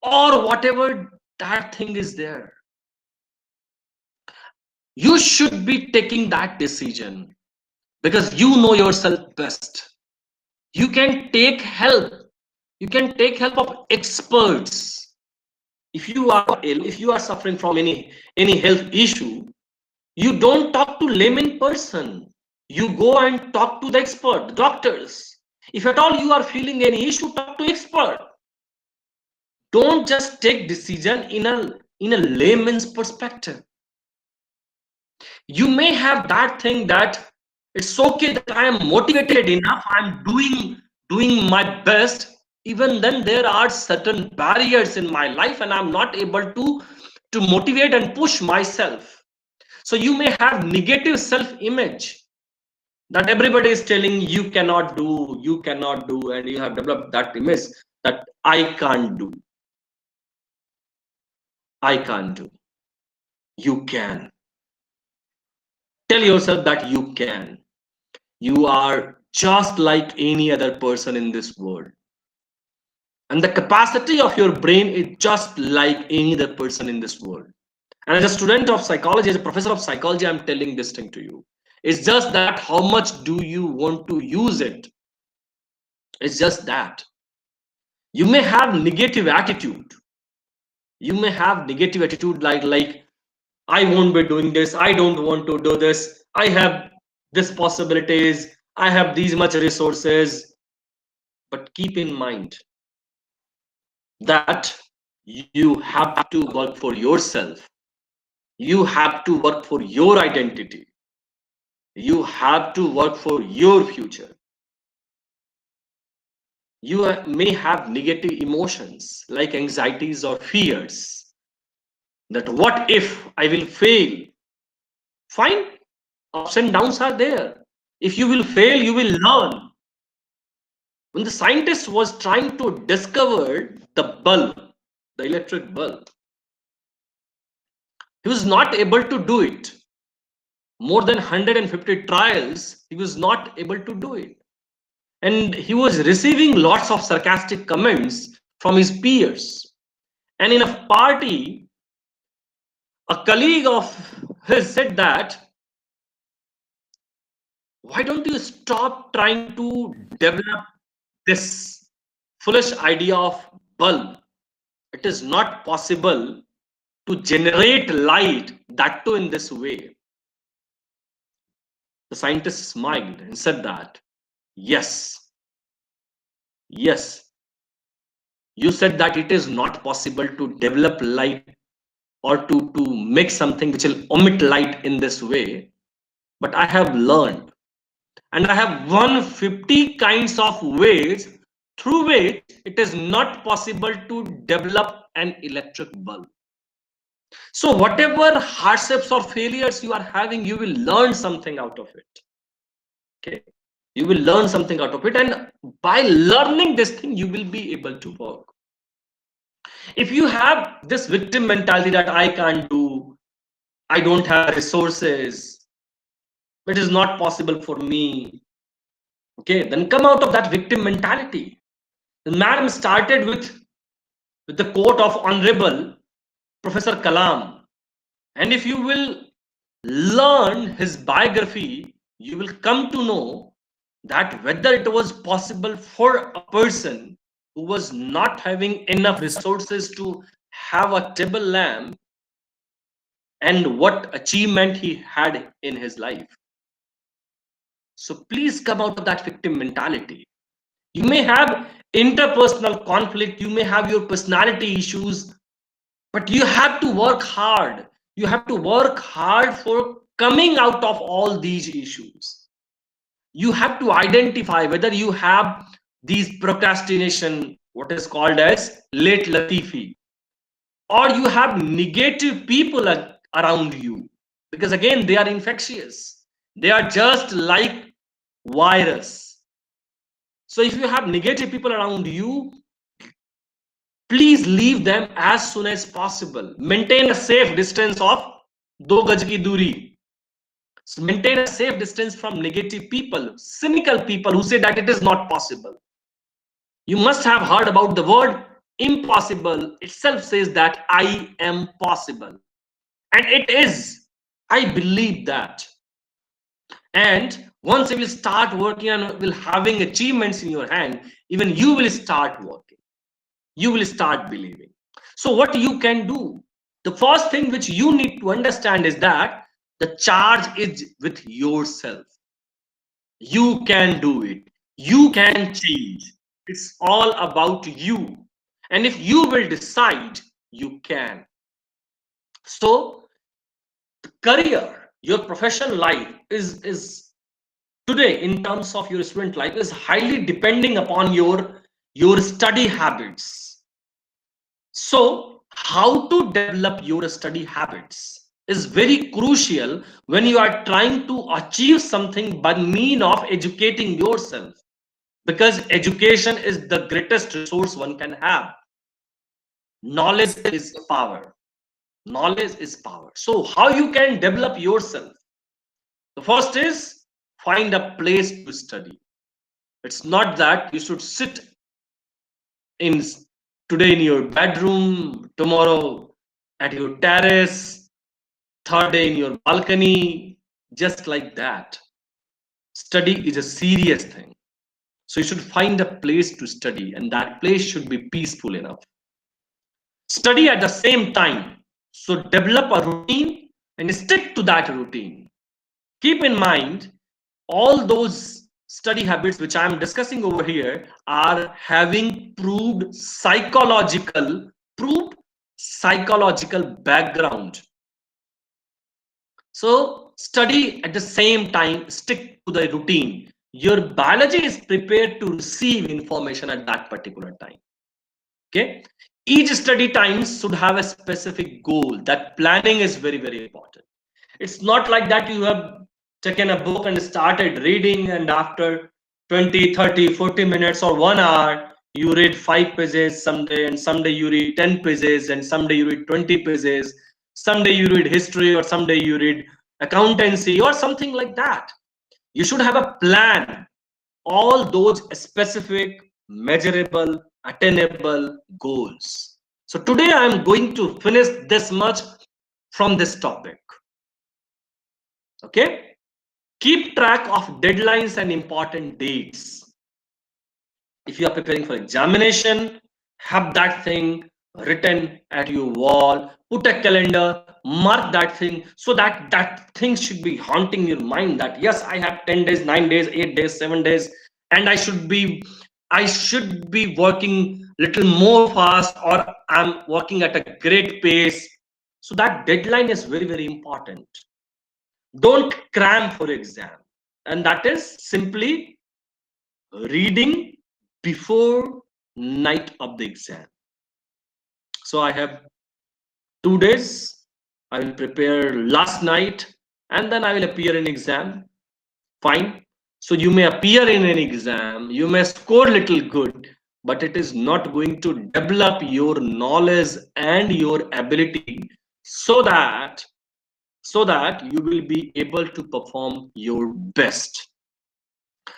or whatever that thing is there. You should be taking that decision. because you know yourself best. You can take help. You can take help of experts. If you are ill, if you are suffering from any health issue, you don't talk to layman person. You go and talk to the expert, doctors. If at all you are feeling any issue, talk to expert. Don't just take decision in a layman's perspective. You may have that thing that it's okay that I am motivated enough, I'm doing my best. Even then there are certain barriers in my life and I'm not able to motivate and push myself. So you may have negative self-image that everybody is telling you cannot do, and you have developed that image that I can't do. I can't do. You can. Tell yourself that you can. You are just like any other person in this world. And the capacity of your brain is just like any other person in this world. And as a student of psychology, as a professor of psychology, I'm telling this thing to you. It's just that how much do you want to use it? It's just that. You may have negative attitude. You may have negative attitude like I won't be doing this. I don't want to do this. I have this possibilities. I have these much resources. But keep in mind that you have to work for yourself. You have to work for your identity. You have to work for your future. You may have negative emotions like anxieties or fears. That what if I will fail? Fine, ups and downs are there. If you will fail, you will learn. When the scientist was trying to discover the bulb, the electric bulb, he was not able to do it. More than 150 trials, he was not able to do it. And he was receiving lots of sarcastic comments from his peers. And in a party, a colleague of his said that, why don't you stop trying to develop this foolish idea of bulb? It is not possible to generate light, that too in this way. The scientist smiled and said that, yes, you said that it is not possible to develop light or to make something which will emit light in this way. But I have learned, and I have 150 kinds of ways through which it is not possible to develop an electric bulb. So whatever hardships or failures you are having, you will learn something out of it. Okay, you will learn something out of it, and by learning this thing, you will be able to work. If you have this victim mentality that I can't do, I don't have resources, it is not possible for me, okay, then come out of that victim mentality. The madam started with the quote of Honorable Professor Kalam, and if you will learn his biography, you will come to know that whether it was possible for a person who was not having enough resources to have a table lamp, and what achievement he had in his life. So please come out of that victim mentality. You may have interpersonal conflict, you may have your personality issues, but you have to work hard. You have to work hard for coming out of all these issues. You have to identify whether you have these procrastination, what is called as late Latifi, or you have negative people around you, because again, they are infectious. They are just like virus. So if you have negative people around you, please leave them as soon as possible. Maintain a safe distance of 2 gaj ki duri. So maintain a safe distance from negative people, cynical people who say that it is not possible. You must have heard about the word impossible. Itself says that I am possible. And it is. I believe that. And once you will start working and will having achievements in your hand, even you will start working. You will start believing. So what you can do? The first thing which you need to understand is that the charge is with yourself. You can do it. You can change. It's all about you. And if you will decide, you can. So career, your professional life is today, in terms of your student life, is highly depending upon your study habits. So how to develop your study habits is very crucial when you are trying to achieve something by mean of educating yourself, because education is the greatest resource one can have. Knowledge is power. Knowledge is power. So how you can develop yourself? The first is find a place to study. It's not that you should sit in today in your bedroom, tomorrow at your terrace, third day in your balcony, just like that. Study is a serious thing. So you should find a place to study, and that place should be peaceful enough. Study at the same time. So develop a routine and stick to that routine. Keep in mind, all those study habits which I am discussing over here are having proved psychological background. So study at the same time, stick to the routine. Your biology is prepared to receive information at that particular time. Okay, each study time should have a specific goal. That planning is very, very important. It's not like that you have taken a book and started reading, and after 20, 30, 40 minutes or 1 hour, you read 5 pages someday, and someday you read 10 pages, and someday you read 20 pages, someday you read history, or someday you read accountancy or something like that. You should have a plan, all those specific, measurable, attainable goals. So today I am going to finish this much from this topic. Okay, keep track of deadlines and important dates. If you are preparing for examination, have that thing written at your wall, put a calendar, mark that thing, so that that thing should be haunting your mind, that yes, I have 10 days, 9 days, 8 days, 7 days, and I should be working little more fast, or I'm working at a great pace. So that deadline is very, very important. Don't cram for exam, and that is simply reading before night of the exam. So I have 2 days. I will prepare last night, and then I will appear in exam. Fine. So you may appear in an exam, you may score little good, but it is not going to develop your knowledge and your ability so that you will be able to perform your best.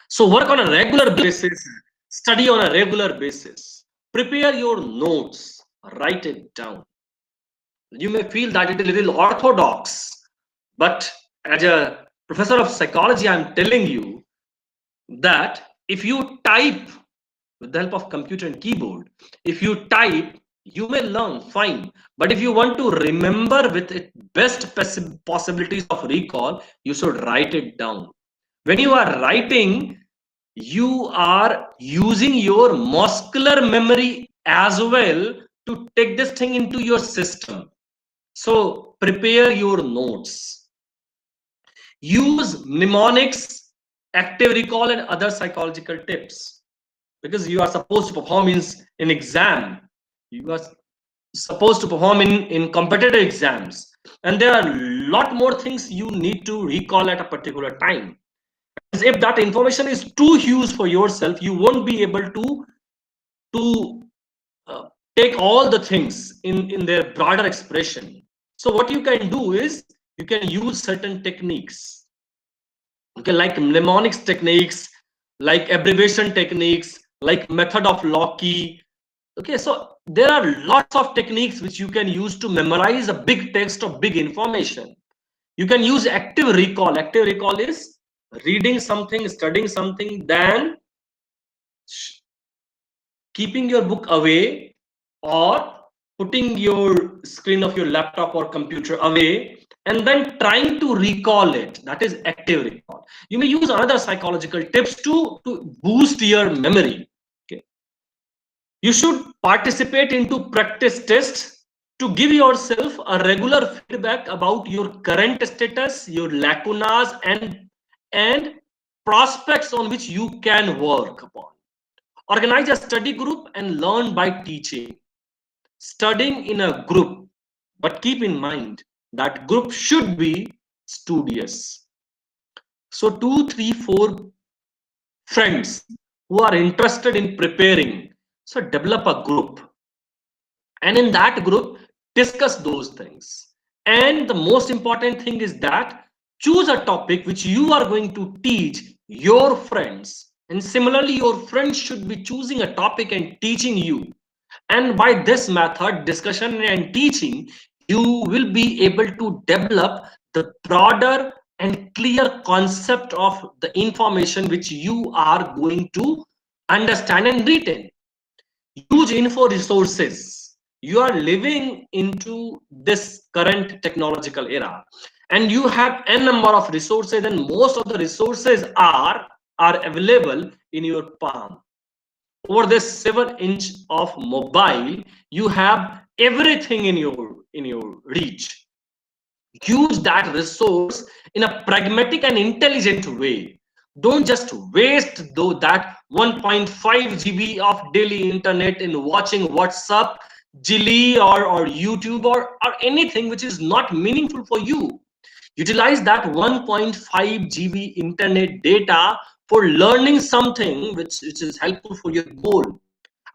So work on a regular basis, study on a regular basis, prepare your notes, write it down. You may feel that it is a little orthodox, but as a professor of psychology, I'm telling you that if you type with the help of computer and keyboard, if you type, you may learn, fine. But if you want to remember with it best possibilities of recall, you should write it down. When you are writing, you are using your muscular memory as well to take this thing into your system. So prepare your notes. Use mnemonics, active recall, and other psychological tips, because you are supposed to perform in exam. You are supposed to perform in competitive exams, and there are a lot more things you need to recall at a particular time. As if that information is too huge for yourself, you won't be able to take all the things in their broader expression. So what you can do is you can use certain techniques, okay, like mnemonics techniques, like abbreviation techniques, like method of Loki. Okay, so there are lots of techniques which you can use to memorize a big text of big information. You can use active recall. Active recall is reading something, studying something, than keeping your book away or putting your screen of your laptop or computer away and then trying to recall it. That is active recall. You may use other psychological tips to boost your memory. Okay. You should participate into practice tests to give yourself a regular feedback about your current status, your lacunas, and prospects on which you can work upon. Organize a study group and learn by teaching. Studying in a group, but keep in mind that group should be studious. So 2, 3, 4 friends who are interested in preparing, so develop a group, and in that group discuss those things. And the most important thing is that choose a topic which you are going to teach your friends, and similarly your friends should be choosing a topic and teaching you. And by this method, discussion and teaching, you will be able to develop the broader and clear concept of the information which you are going to understand and retain. Huge info resources. You are living into this current technological era, and you have a number of resources, and most of the resources are available in your palm. Over this 7-inch of mobile, you have everything in your reach. Use that resource in a pragmatic and intelligent way. Don't just waste though that 1.5 GB of daily internet in watching WhatsApp, Jilly, or YouTube, or anything which is not meaningful for you. Utilize that 1.5 GB internet data for learning something which is helpful for your goal.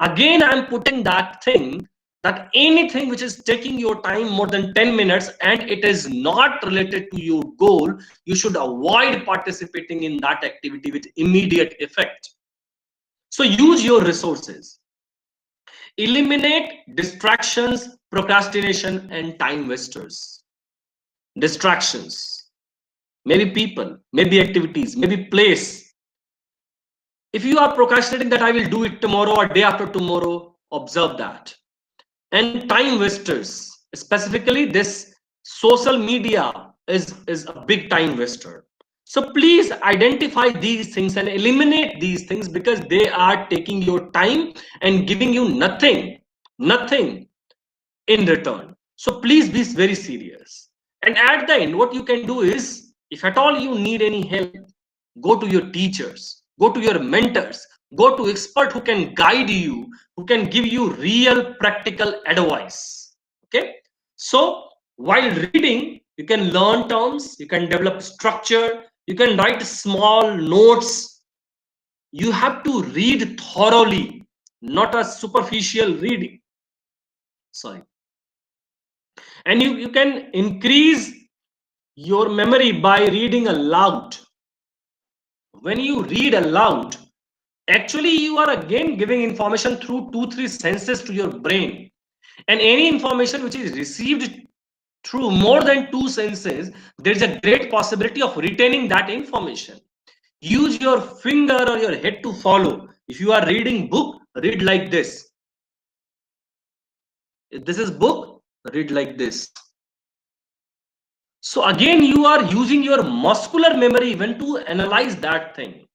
Again, I'm putting that thing, that anything which is taking your time more than 10 minutes and it is not related to your goal, you should avoid participating in that activity with immediate effect. So use your resources. Eliminate distractions, procrastination, and time wasters. Distractions, maybe people, maybe activities, maybe place. If you are procrastinating that I will do it tomorrow or day after tomorrow, observe that. And time wasters, specifically this social media is a big time waster. So please identify these things and eliminate these things, because they are taking your time and giving you nothing in return. So please be very serious. And at the end, what you can do is, if at all you need any help, go to your teachers, go to your mentors, go to experts who can guide you, who can give you real practical advice. Okay. So while reading, you can learn terms, you can develop structure, you can write small notes. You have to read thoroughly, not a superficial reading. Sorry. And you can increase your memory by reading aloud. When you read aloud, actually you are again giving information through 2-3 senses to your brain, and any information which is received through more than 2 senses, there is a great possibility of retaining that information. Use your finger or your head to follow. If you are reading book, read like this. If this is book, read like this. So again, you are using your muscular memory even to analyze that thing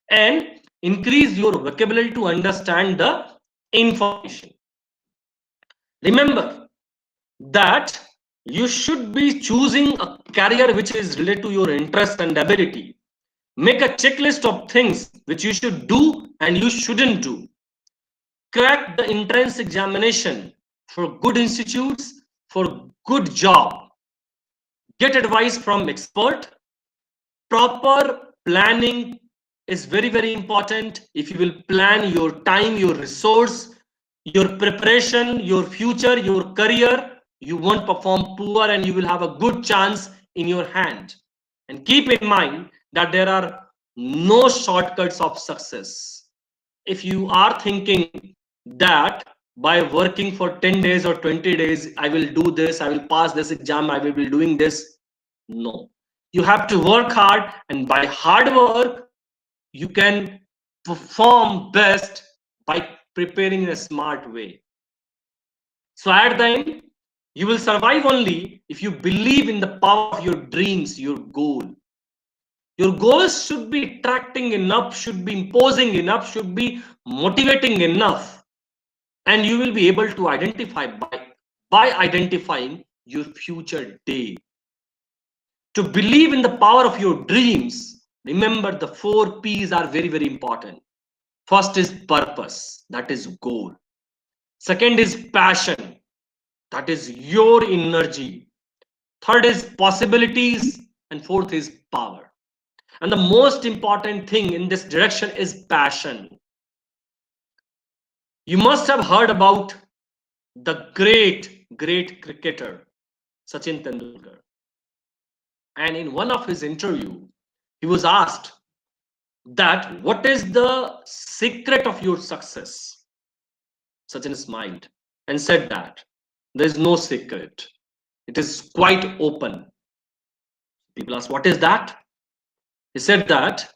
and increase your vocabulary to understand the information. Remember that you should be choosing a career which is related to your interest and ability. Make a checklist of things which you should do and you shouldn't do. Crack the entrance examination for good institutes, for good job. Get advice from expert. Proper planning is very, very important. If you will plan your time, your resource, your preparation, your future, your career, you won't perform poor and you will have a good chance in your hand. And keep in mind that there are no shortcuts of success. If you are thinking that by working for 10 days or 20 days, I will do this, I will pass this exam, I will be doing this. No. You have to work hard, and by hard work, you can perform best by preparing in a smart way. So at the end, you will survive only if you believe in the power of your dreams, your goal. Your goals should be attracting enough, should be imposing enough, should be motivating enough. And you will be able to identify by identifying your future day. To believe in the power of your dreams, remember the 4 P's are very, very important. First is purpose, that is goal. Second is passion, that is your energy. Third is possibilities, and fourth is power. And the most important thing in this direction is passion. You must have heard about the great cricketer Sachin Tendulkar. And in one of his interview, he was asked that what is the secret of your success? Sachin smiled and said that there is no secret. It is quite open. People asked, what is that? He said that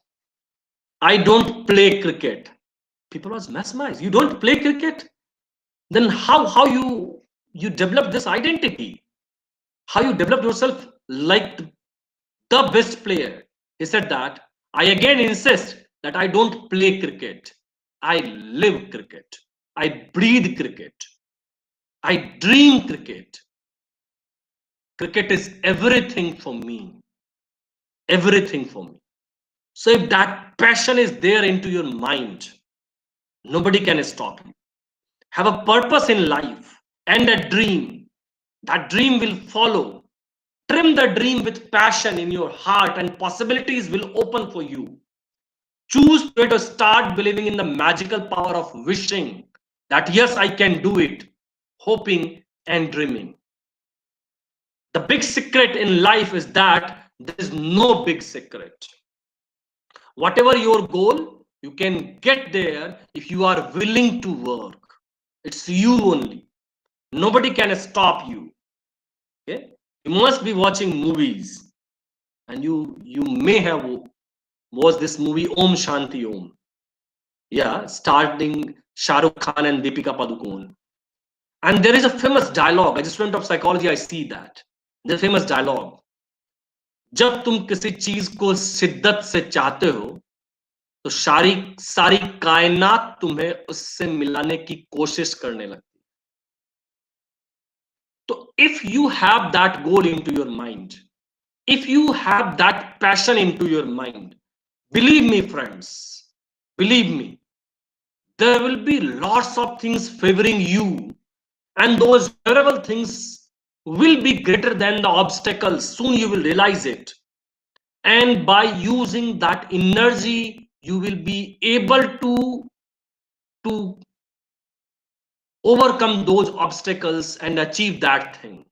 I don't play cricket. People was mesmerized. You don't play cricket? Then how you develop this identity? How you develop yourself like the best player? He said that I again insist that I don't play cricket. I live cricket. I breathe cricket. I dream cricket. Cricket is everything for me. Everything for me. So if that passion is there into your mind, nobody can stop you. Have a purpose in life and a dream. That dream will follow. Trim the dream with passion in your heart, and possibilities will open for you. Choose to start believing in the magical power of wishing that yes, I can do it, hoping and dreaming. The big secret in life is that there is no big secret. Whatever your goal, you can get there if you are willing to work. It's you only. Nobody can stop you. Okay? You must be watching movies, and you may have watched this movie Om Shanti Om. Yeah, starting Shah Rukh Khan and Deepika Padukone. And there is a famous dialogue. As a student of psychology, I see that. The famous dialogue. जब तुम किसी चीज को शिद्दत से चाहते हो तो सारी कायनात तुम्हें उससे मिलाने की कोशिश करने लगती है. तो if you have that goal into your mind, if you have that passion into your mind, believe me friends, believe me, there will be lots of things favoring you, and those favorable things will be greater than the obstacles. Soon you will realize it, and by using that energy you will be able to overcome those obstacles and achieve that thing.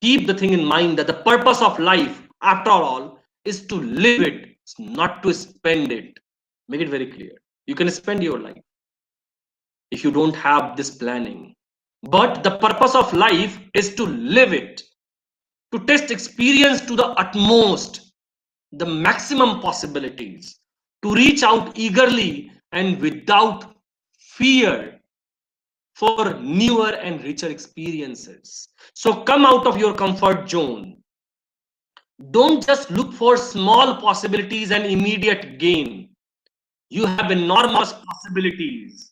Keep the thing in mind that the purpose of life after all is to live it, not to spend it. Make it very clear. You can spend your life if you don't have this planning, but the purpose of life is to live it, to test experience to the utmost, the maximum possibilities, to reach out eagerly and without fear for newer and richer experiences. So come out of your comfort zone. Don't just look for small possibilities and immediate gain. You have enormous possibilities.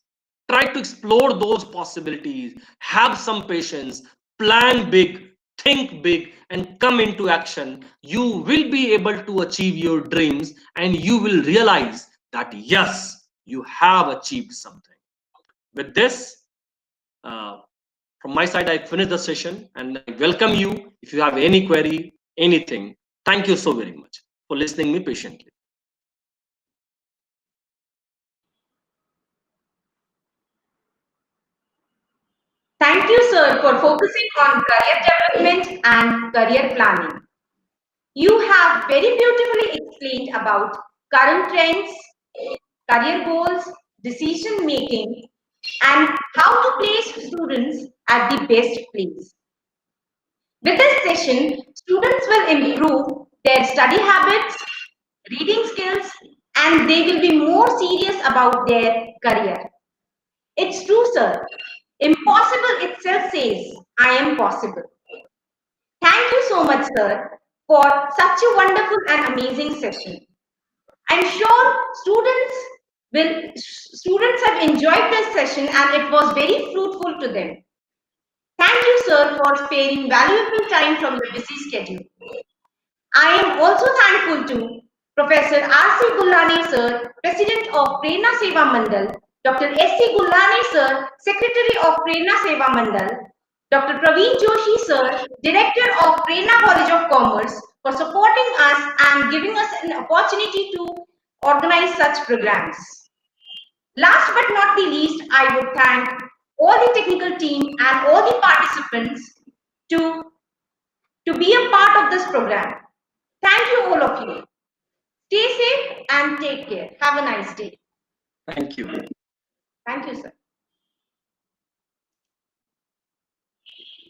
Try to explore those possibilities. Have some patience. Plan big. Think big and come into action. You will be able to achieve your dreams, and you will realize that yes, you have achieved something. With this, from my side, I finish the session and I welcome you. If you have any query, anything, thank you so very much for listening me patiently. Thank you, sir, for focusing on career development and career planning. You have very beautifully explained about current trends, career goals, decision making, and how to place students at the best place. With this session, students will improve their study habits, reading skills, and they will be more serious about their career. It's true, sir. Impossible itself says, I am possible. Thank you so much, sir, for such a wonderful and amazing session. I'm sure students have enjoyed this session and it was very fruitful to them. Thank you, sir, for sparing valuable time from your busy schedule. I am also thankful to Professor R.C. Gullani, sir, President of Prerna Seva Mandal, Dr. S.C. Gullani, sir, Secretary of Prerna Seva Mandal, Dr. Praveen Joshi, sir, Director of Prerna College of Commerce, for supporting us and giving us an opportunity to organize such programs. Last but not the least, I would thank all the technical team and all the participants to be a part of this program. Thank you, all of you. Stay safe and take care. Have a nice day. Thank you. Thank you, sir.